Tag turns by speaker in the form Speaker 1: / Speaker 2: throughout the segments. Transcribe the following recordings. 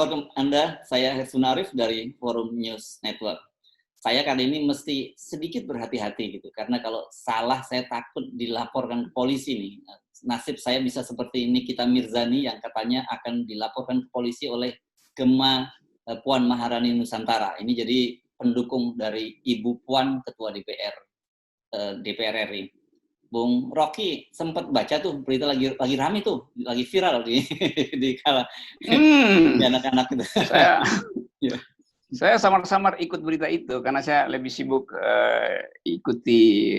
Speaker 1: kabar Anda? Saya Hersun Arif dari Forum News Network. Saya kali ini mesti sedikit berhati-hati gitu, karena kalau salah saya takut dilaporkan ke polisi nih. Nasib saya bisa seperti Nikita Mirzani yang katanya akan dilaporkan ke polisi oleh Gema Puan Maharani Nusantara. Ini jadi pendukung dari Ibu Puan, Ketua DPR RI. Bung Rocky sempat baca tuh berita lagi rame tuh, lagi viral di kala anak-anak itu.
Speaker 2: Saya samar-samar ikut berita itu karena saya lebih sibuk ikuti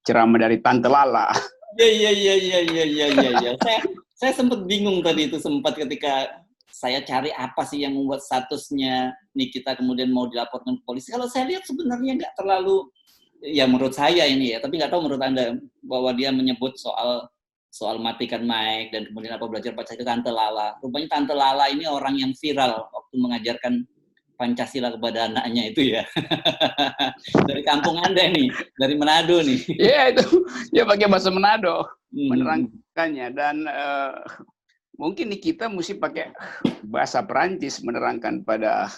Speaker 2: ceramah dari Tante Lala.
Speaker 1: Iya. Saya sempat bingung tadi itu, sempat ketika saya cari apa sih yang membuat statusnya Nikita kemudian mau dilaporkan ke polisi. Kalau saya lihat sebenarnya nggak terlalu, ya menurut saya ini ya, tapi nggak tahu menurut Anda, bahwa dia menyebut soal matikan mic dan kemudian apa belajar Pancasila, Tante Lala. Rupanya Tante Lala ini orang yang viral waktu mengajarkan Pancasila kepada anaknya itu ya. Dari kampung Anda nih, dari Manado nih.
Speaker 2: Iya, itu dia pakai bahasa Manado menerangkannya, dan mungkin kita mesti pakai bahasa Perancis menerangkan pada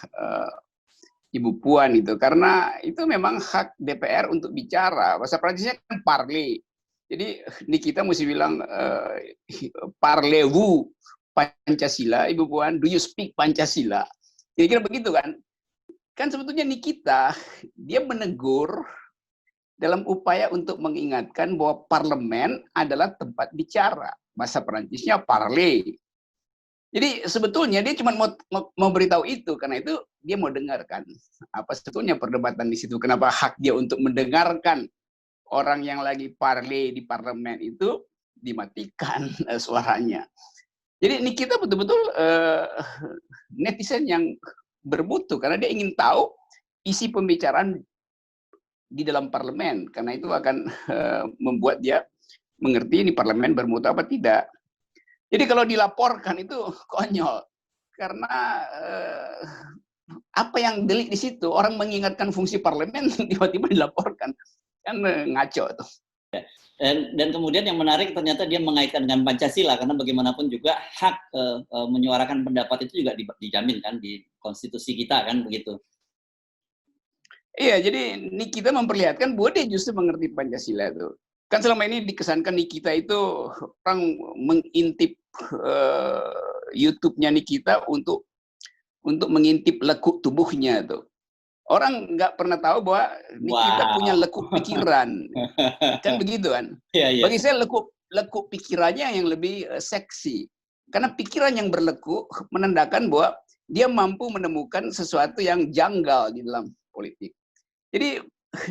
Speaker 2: Ibu Puan itu, karena itu memang hak DPR untuk bicara. Bahasa Perancisnya kan parler. Jadi kita mesti bilang parlez-vous Pancasila, Ibu Puan, do you speak Pancasila? Kira-kira begitu kan? Kan sebetulnya Nikita dia menegur dalam upaya untuk mengingatkan bahwa parlemen adalah tempat bicara. Bahasa Perancisnya parler. Jadi sebetulnya dia cuma mau beritahu itu, karena itu dia mau dengarkan apa sebetulnya perdebatan di situ. Kenapa hak dia untuk mendengarkan orang yang lagi parler di parlemen itu dimatikan suaranya. Jadi Nikita betul-betul netizen yang bermutu, karena dia ingin tahu isi pembicaraan di dalam parlemen, karena itu akan membuat dia mengerti ini parlemen bermutu apa tidak. Jadi kalau dilaporkan itu konyol, karena apa yang delik di situ, orang mengingatkan fungsi parlemen tiba-tiba dilaporkan, kan ngaco tuh.
Speaker 1: Dan kemudian yang menarik ternyata dia mengaitkan dengan Pancasila, karena bagaimanapun juga hak menyuarakan pendapat itu juga dijamin kan di konstitusi kita kan, begitu.
Speaker 2: Iya, jadi Nikita memperlihatkan bahwa dia justru mengerti Pancasila itu. Kan selama ini dikesankan Nikita itu orang mengintip YouTube-nya Nikita untuk mengintip lekuk tubuhnya tuh. Orang nggak pernah tahu bahwa Nikita punya lekuk pikiran, kan begitu kan?
Speaker 1: Iya.
Speaker 2: Bagi saya lekuk pikirannya yang lebih seksi, karena pikiran yang berlekuk menandakan bahwa dia mampu menemukan sesuatu yang janggal di dalam politik. Jadi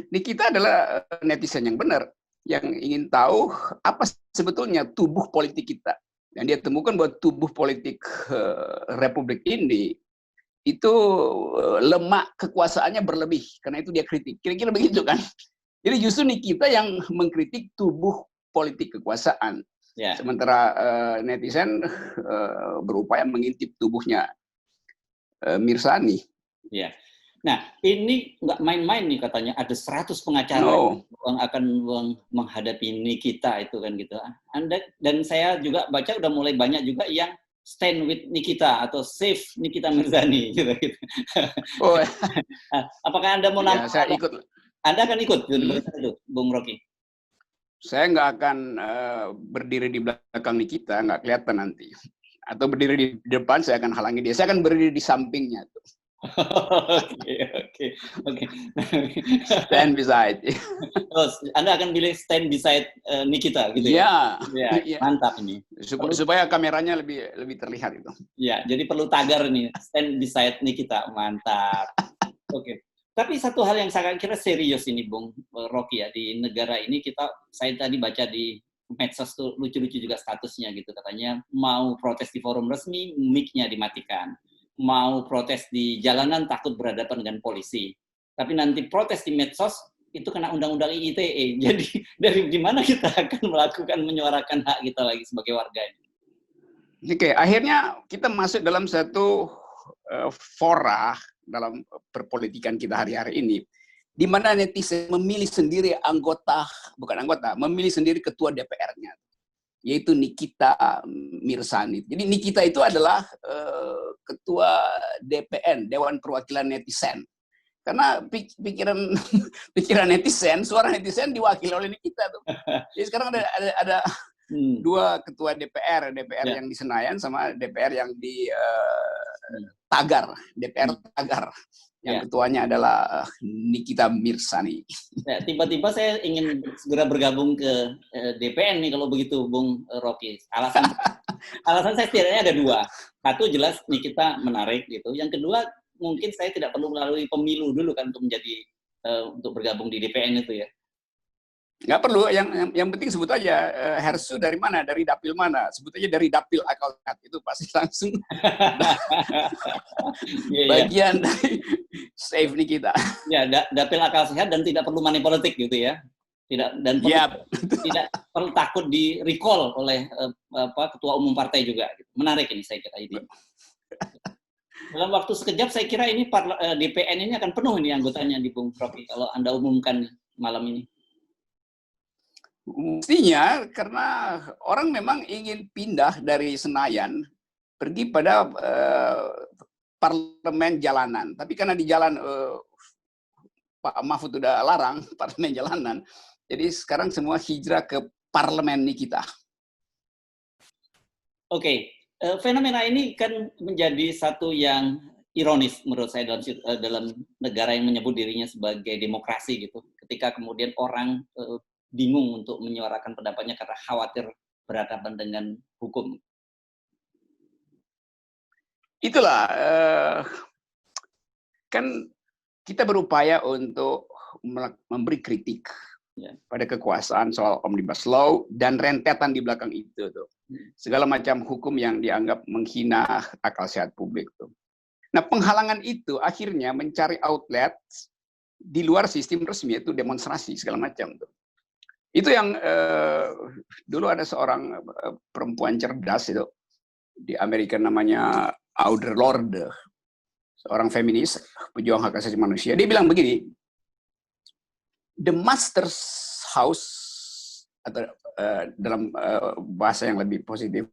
Speaker 2: Nikita adalah netizen yang benar, yang ingin tahu apa sebetulnya tubuh politik kita, dan dia temukan bahwa tubuh politik Republik ini itu lemak kekuasaannya berlebih, karena itu dia kritik. Kira-kira begitu kan? Jadi justru Nikita yang mengkritik tubuh politik kekuasaan, sementara netizen berupaya mengintip tubuhnya Mirzani.
Speaker 1: Ya. Nah, ini nggak main-main nih, katanya ada 100 pengacara yang akan menghadapi Nikita itu kan gitu. Anda dan saya juga baca udah mulai banyak juga yang stand with Nikita atau save Nikita Mirzani gitu. Oh. Apakah Anda mau nambah?
Speaker 2: Saya ikut.
Speaker 1: Anda akan ikut itu, Bung Rocky?
Speaker 2: Saya nggak akan berdiri di belakang Nikita, nggak kelihatan nanti. Atau berdiri di depan, saya akan halangi dia. Saya akan berdiri di sampingnya tuh.
Speaker 1: Oke.
Speaker 2: Stand beside.
Speaker 1: Terus Anda akan pilih stand beside Nikita gitu ya?
Speaker 2: Ya.
Speaker 1: Mantap ini.
Speaker 2: Supaya kameranya lebih terlihat itu.
Speaker 1: Ya, jadi perlu tagar nih, stand beside Nikita. Mantap. Oke. Tapi satu hal yang saya kira serius ini, Bung Rocky ya, di negara ini saya tadi baca di medsos tuh lucu-lucu juga statusnya gitu, katanya mau protes di forum resmi, mic-nya dimatikan. Mau protes di jalanan takut berhadapan dengan polisi. Tapi nanti protes di medsos itu kena undang-undang ITE. Jadi dari di mana kita akan menyuarakan hak kita lagi sebagai warga ini?
Speaker 2: Oke, akhirnya kita masuk dalam satu fora dalam perpolitikan kita hari-hari ini, di mana netizen memilih sendiri memilih sendiri ketua DPR-nya, yaitu Nikita Mirzani. Jadi Nikita itu adalah ketua DPN, Dewan Perwakilan Netizen. Karena pikiran netizen, suara netizen diwakili oleh kita tuh. Jadi sekarang ada dua ketua DPR yang di Senayan sama DPR yang di Tagar, DPR Tagar. Yang ketuanya adalah Nikita Mirzani.
Speaker 1: Ya, tiba-tiba saya ingin segera bergabung ke DPN nih kalau begitu, Bung Rocky. Alasan saya setidaknya ada dua. Satu, jelas Nikita menarik gitu. Yang kedua, mungkin saya tidak perlu melalui pemilu dulu kan untuk menjadi untuk bergabung di DPN itu ya.
Speaker 2: Nggak perlu, yang penting sebut aja Hersu dari mana, dari dapil mana, sebut aja dari dapil akal sehat, itu pasti langsung bagian dari save nih kita.
Speaker 1: Ya, dapil akal sehat dan tidak perlu money politik gitu ya. Tidak perlu takut di recall oleh ketua umum partai juga. Menarik ini saya kira ini. Dalam waktu sekejap saya kira ini DPN ini akan penuh ini anggotanya di Bung Rocky kalau Anda umumkan malam ini.
Speaker 2: Mestinya karena orang memang ingin pindah dari Senayan pergi pada parlemen jalanan. Tapi karena di jalan Pak Mahfud udah larang parlemen jalanan, jadi sekarang semua hijrah ke parlemen Nikita.
Speaker 1: Oke. Fenomena ini kan menjadi satu yang ironis menurut saya dalam negara yang menyebut dirinya sebagai demokrasi gitu. Ketika kemudian orang bingung untuk menyuarakan pendapatnya karena khawatir berhadapan dengan hukum.
Speaker 2: Itulah kan kita berupaya untuk memberi kritik pada kekuasaan soal Omnibus Law dan rentetan di belakang itu tuh. Segala macam hukum yang dianggap menghina akal sehat publik tuh. Nah, penghalangan itu akhirnya mencari outlet di luar sistem resmi, itu demonstrasi segala macam tuh. Itu yang dulu ada seorang perempuan cerdas itu di Amerika namanya Audre Lorde, seorang feminis, pejuang hak asasi manusia. Dia bilang begini, the master's house, atau dalam bahasa yang lebih positif,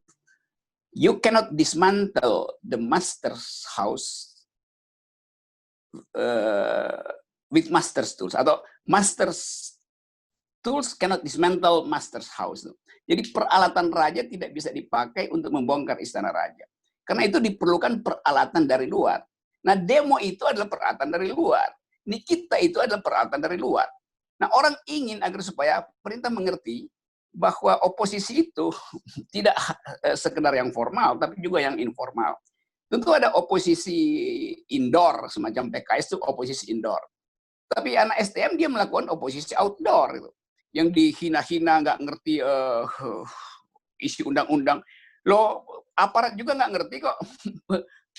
Speaker 2: you cannot dismantle the master's house with master's tools, atau master's tools cannot dismantle master's house. Jadi peralatan raja tidak bisa dipakai untuk membongkar istana raja. Karena itu diperlukan peralatan dari luar. Nah, demo itu adalah peralatan dari luar. Nikita itu adalah peralatan dari luar. Nah, orang ingin agar supaya pemerintah mengerti bahwa oposisi itu tidak sekedar yang formal, tapi juga yang informal. Tentu ada oposisi indoor, semacam PKS itu oposisi indoor. Tapi anak STM dia melakukan oposisi outdoor, gitu. Yang dihina-hina, nggak ngerti isi undang-undang. Loh, aparat juga nggak ngerti kok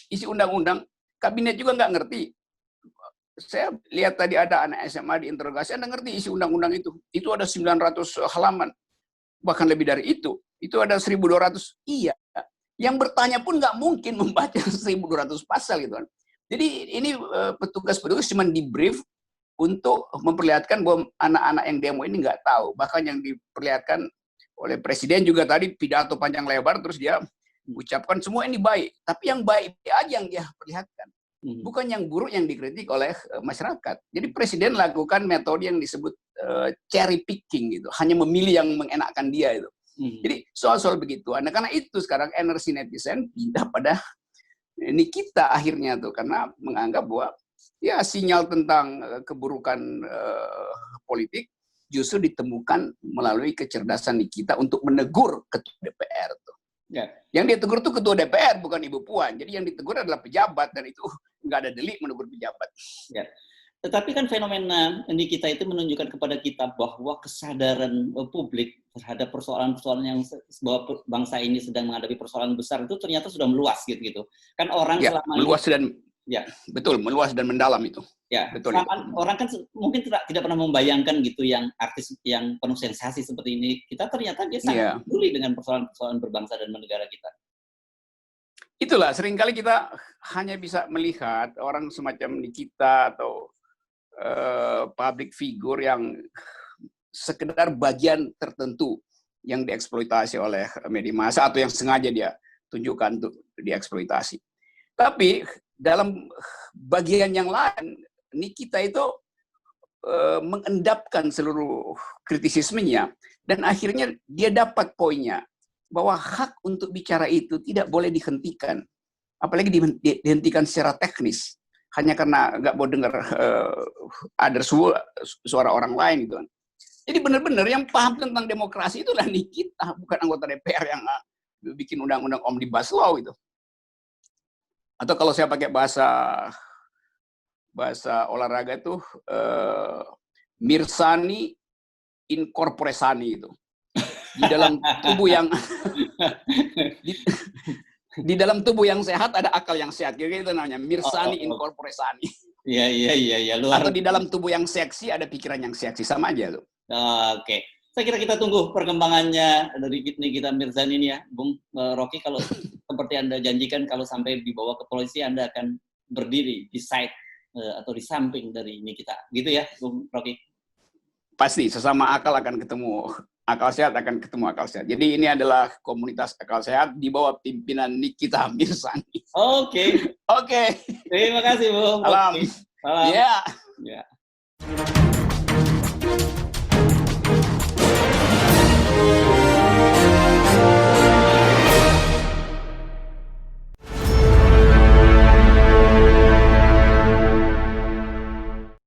Speaker 2: isi undang-undang. Kabinet juga nggak ngerti. Saya lihat tadi ada anak SMA diinterogasi, Anda ngerti isi undang-undang itu? Itu ada 900 halaman. Bahkan lebih dari itu ada 1.200. Iya, yang bertanya pun nggak mungkin membaca 1.200 pasal gitu kan. Jadi ini petugas-petugas cuma di brief untuk memperlihatkan bahwa anak-anak yang demo ini nggak tahu. Bahkan yang diperlihatkan oleh presiden juga tadi pidato panjang lebar, terus dia ucapkan semua ini baik, tapi yang baik aja yang dia perlihatkan, bukan yang buruk yang dikritik oleh masyarakat. Jadi presiden lakukan metode yang disebut cherry picking gitu, hanya memilih yang mengenakkan dia itu. Jadi soal-soal begitu. Nah, karena itu sekarang energi netizen pindah pada Nikita akhirnya tuh, karena menganggap bahwa ya sinyal tentang keburukan politik justru ditemukan melalui kecerdasan Nikita untuk menegur ketua DPR tuh. Ya. Yang ditegur tuh ketua DPR, bukan Ibu Puan. Jadi yang ditegur adalah pejabat, dan itu nggak ada delik menegur pejabat.
Speaker 1: Ya. Tetapi kan fenomena Nikita itu menunjukkan kepada kita bahwa kesadaran publik terhadap persoalan-persoalan yang bahwa bangsa ini sedang menghadapi persoalan besar itu ternyata sudah meluas gitu. Kan orang
Speaker 2: ya,
Speaker 1: selama
Speaker 2: meluas
Speaker 1: ini,
Speaker 2: dan ya betul, meluas dan mendalam itu.
Speaker 1: Ya,
Speaker 2: betul.
Speaker 1: Orang kan mungkin tidak pernah membayangkan gitu yang artis yang penuh sensasi seperti ini. Kita ternyata dia sangat peduli dengan persoalan-persoalan berbangsa dan bernegara kita.
Speaker 2: Itulah seringkali kita hanya bisa melihat orang semacam Nikita atau public figure yang sekedar bagian tertentu yang dieksploitasi oleh media massa atau yang sengaja dia tunjukkan untuk dieksploitasi. Tapi dalam bagian yang lain, Nikita itu mengendapkan seluruh kritisismenya, dan akhirnya dia dapat poinnya bahwa hak untuk bicara itu tidak boleh dihentikan, apalagi dihentikan secara teknis hanya karena nggak mau dengar ada suara orang lain gitu kan. Jadi benar-benar yang paham tentang demokrasi itulah Nikita, bukan anggota DPR yang bikin undang-undang omnibus law itu. Atau kalau saya pakai bahasa olahraga itu mirsani incorporesani itu. Di dalam tubuh yang di dalam tubuh yang sehat ada akal yang sehat. Gitu namanya mirsani incorporesani.
Speaker 1: Iya, luar.
Speaker 2: Atau di dalam tubuh yang seksi ada pikiran yang seksi, sama aja tuh.
Speaker 1: Oke. Saya kira kita tunggu perkembangannya dari Nikita Mirzani ini ya, Bung Rocky. Kalau seperti Anda janjikan, kalau sampai dibawa ke polisi, Anda akan berdiri di side atau di samping dari Nikita. Gitu ya, Bung Rocky? Pasti, sesama akal akan ketemu akal sehat, akan ketemu akal sehat. Jadi ini adalah komunitas akal sehat di bawah pimpinan Nikita Mirzani. Oke. Terima kasih, Bung.
Speaker 2: Salam.
Speaker 1: Ya.